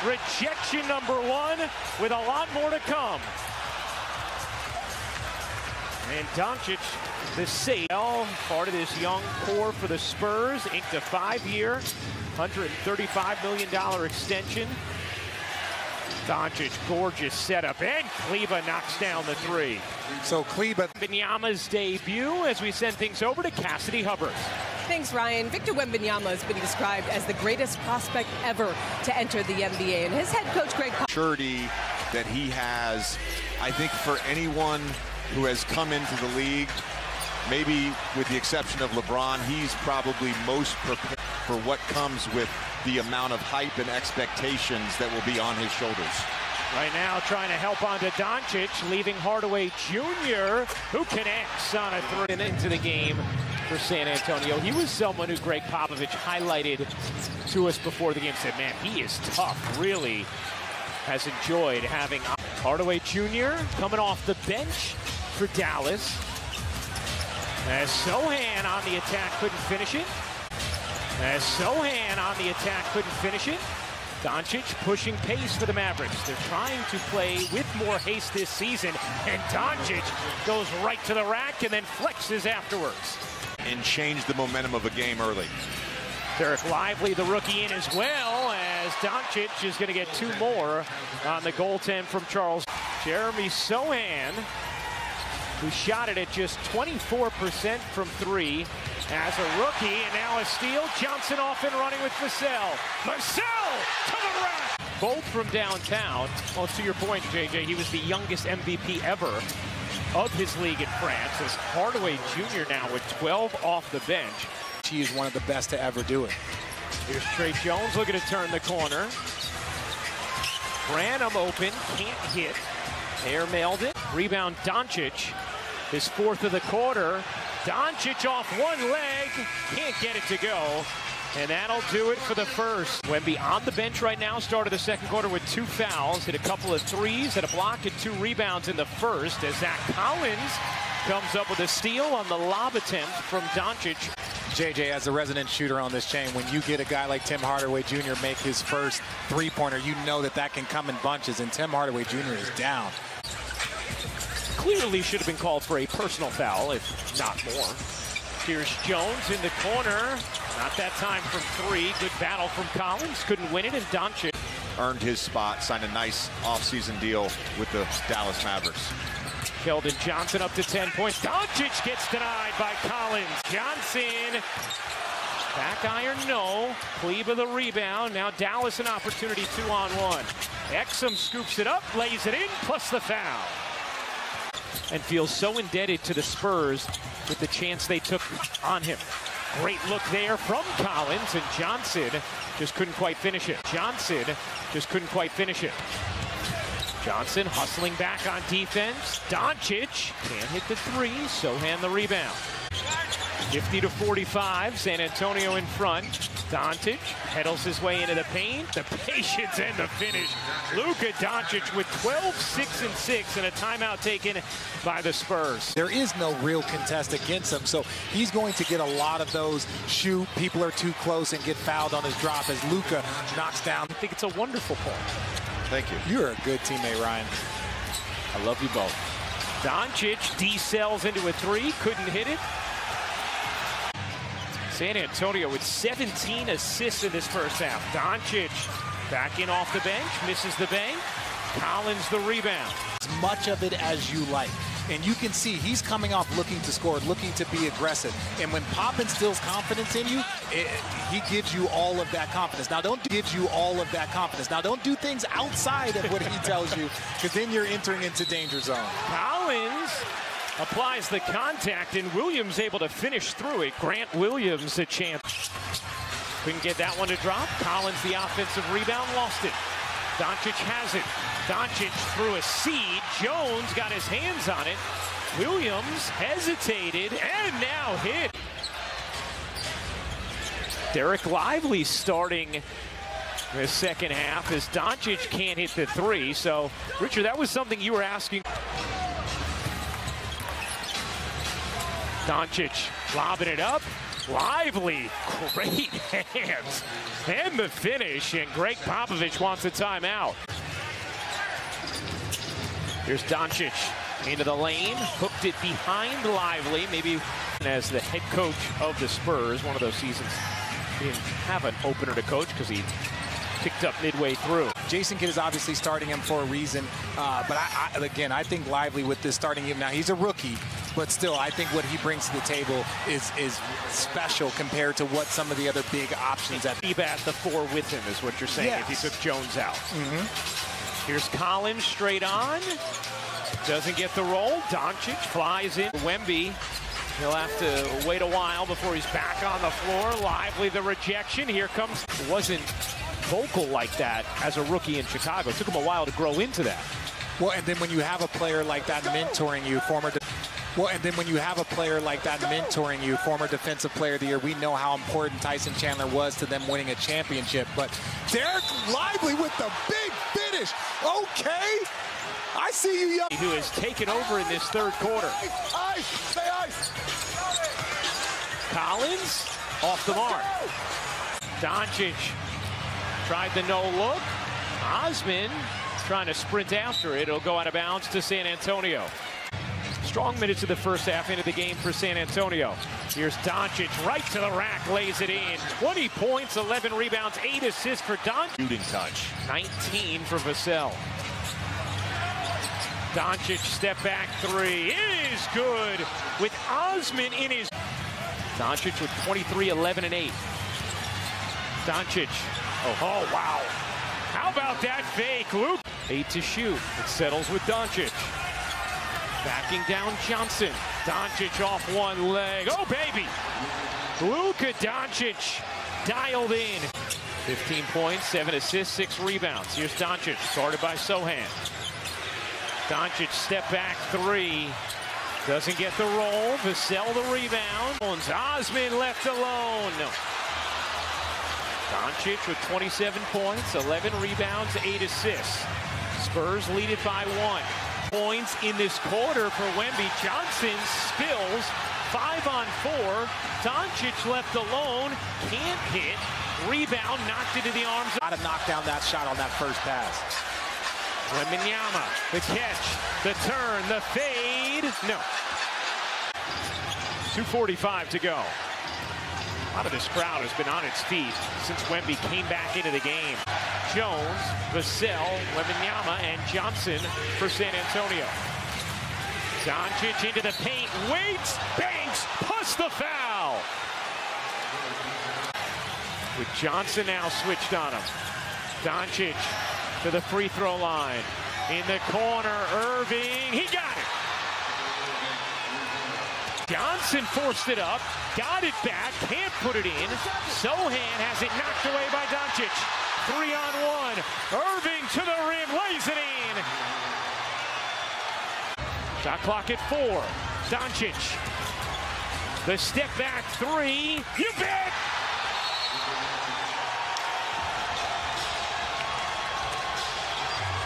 Rejection number one, with a lot more to come. And Doncic, the sale, part of this young core for the Spurs, inked a 5-year, $135 million extension. Doncic, gorgeous setup, and Kleber knocks down the three. So Kleber. Wembanyama's debut as we send things over to Cassidy Hubbard. Thanks, Ryan. Victor Wembanyama has been described as the greatest prospect ever to enter the NBA. And his head coach, Greg Popovich. Maturity that he has, I think for anyone who has come into the league, maybe with the exception of LeBron, he's probably most prepared for what comes with the amount of hype and expectations that will be on his shoulders. Right now trying to help onto Doncic, leaving Hardaway Jr., who connects on a three into the game for San Antonio. He was someone who Greg Popovich highlighted to us before the game. Said, man, he is tough. Really has enjoyed having Hardaway Jr. coming off the bench for Dallas. As Sohan on the attack couldn't finish it. Doncic pushing pace for the Mavericks. They're trying to play with more haste this season, and Doncic goes right to the rack and then flexes afterwards. And change the momentum of a game early. Derek Lively, the rookie, in as well, as Doncic is going to get two more on the goaltend from Charles. Jeremy Sohan, who shot it at just 24% from three as a rookie, and now a steal. Johnson off and running with Vassell. Vassell to the rack! Both from downtown. Well, to your point, JJ, he was the youngest MVP ever of his league in France, as Hardaway Jr. now with 12 off the bench. He is one of the best to ever do it. Here's Trey Jones looking to turn the corner. Branham open, can't hit. Air mailed it. Rebound Doncic, his fourth of the quarter. Doncic off one leg, can't get it to go. And that'll do it for the first. Wemby on the bench right now, started the second quarter with 2 fouls, hit a couple of threes, had a block and 2 rebounds in the first, as Zach Collins comes up with a steal on the lob attempt from Doncic. JJ, as a resident shooter on this chain, when you get a guy like Tim Hardaway Jr. make his first three-pointer, you know that can come in bunches, and Tim Hardaway Jr. is down. Clearly should have been called for a personal foul, if not more. Here's Jones in the corner. Not that time from three. Good battle from Collins. Couldn't win it, and Doncic earned his spot, signed a nice offseason deal with the Dallas Mavericks. Keldon Johnson up to 10 points. Doncic gets denied by Collins. Johnson, back iron, no. Kleber the rebound. Now Dallas an opportunity 2-on-1. Exum scoops it up, lays it in, plus the foul. And feels so indebted to the Spurs with the chance they took on him. Great look there from Collins, and Johnson just couldn't quite finish it. Johnson hustling back on defense. Doncic can't hit the three, Sohan the rebound. 50-45, San Antonio in front. Doncic pedals his way into the paint. The patience and the finish. Luka Doncic with 12, 6, and 6, and a timeout taken by the Spurs. There is no real contest against him, so he's going to get a lot of those shoot, people are too close, and get fouled on his drop as Luka knocks down. I think it's a wonderful point. Thank you. You're a good teammate, Ryan. I love you both. Doncic D-cells into a three, couldn't hit it. San Antonio with 17 assists in this first half. Doncic back in off the bench, misses the bank. Collins the rebound. As much of it as you like. And you can see he's coming off looking to score, looking to be aggressive. And when Pop instills confidence in you, he gives you all of that confidence. Now don't do things outside of what he tells you, because then you're entering into danger zone. Collins applies the contact, and Williams able to finish through it. Grant Williams a chance. Couldn't get that one to drop. Collins the offensive rebound, lost it. Doncic has it. Doncic threw a seed. Jones got his hands on it. Williams hesitated and now hit. Derek Lively starting the second half as Doncic can't hit the three. So, Richard, that was something you were asking. Doncic lobbing it up. Lively, great hands, and the finish, and Greg Popovich wants a timeout. Here's Doncic into the lane, hooked it behind Lively, maybe as the head coach of the Spurs. One of those seasons he didn't have an opener to coach because he picked up midway through. Jason Kidd is obviously starting him for a reason, but again, I think Lively with this starting him now, he's a rookie, but still, I think what he brings to the table is special compared to what some of the other big options at. Keep at the four with him is what you're saying, yes, if he took Jones out. Here's Collins straight on. Doesn't get the roll. Doncic flies in. Wemby, he'll have to wait a while before he's back on the floor. Lively the rejection. Here comes. Wasn't vocal like that as a rookie in Chicago. It took him a while to grow into that. Well, and then when you have a player like that mentoring you, former defensive player of the year, we know how important Tyson Chandler was to them winning a championship. But Derek Lively with the big finish. Okay, I see you, young. Who has taken over in this third quarter. Ice, stay ice. Collins off the mark. Doncic tried the no look. Osman trying to sprint after it. It'll go out of bounds to San Antonio. Strong minutes of the first half into the game for San Antonio. Here's Doncic right to the rack, lays it in. 20 points, 11 rebounds, 8 assists for Doncic. Shooting touch. 19 for Vassell. Doncic step back three. It is good with Osman in his. Doncic with 23, 11, and 8. Doncic. Oh, wow. How about that fake? Luke. 8 to shoot. It settles with Doncic. Backing down Johnson. Doncic off one leg. Oh, baby. Luka Doncic dialed in. 15 points, 7 assists, 6 rebounds. Here's Doncic, guarded by Sohan. Doncic step back three. Doesn't get the roll. Vassell the rebound. Osman left alone. Doncic with 27 points, 11 rebounds, 8 assists. Spurs lead it by 1. Points in this quarter for Wemby. Johnson spills 5 on 4. Doncic left alone. Can't hit. Rebound knocked into the arms. Got to knock down that shot on that first pass. Wembanyama, the catch, the turn, the fade. No. 2:45 to go. A lot of this crowd has been on its feet since Wemby came back into the game. Jones, Vassell, Wembanyama, and Johnson for San Antonio. Doncic into the paint, waits, banks, plus the foul. With Johnson now switched on him. Doncic to the free throw line. In the corner, Irving, he got it. Johnson forced it up, got it back, can't put it in. Sohan has it knocked away by Doncic. 3-on-1. Irving to the rim, lays it in. Shot clock at 4. Doncic. The step back three. You bet.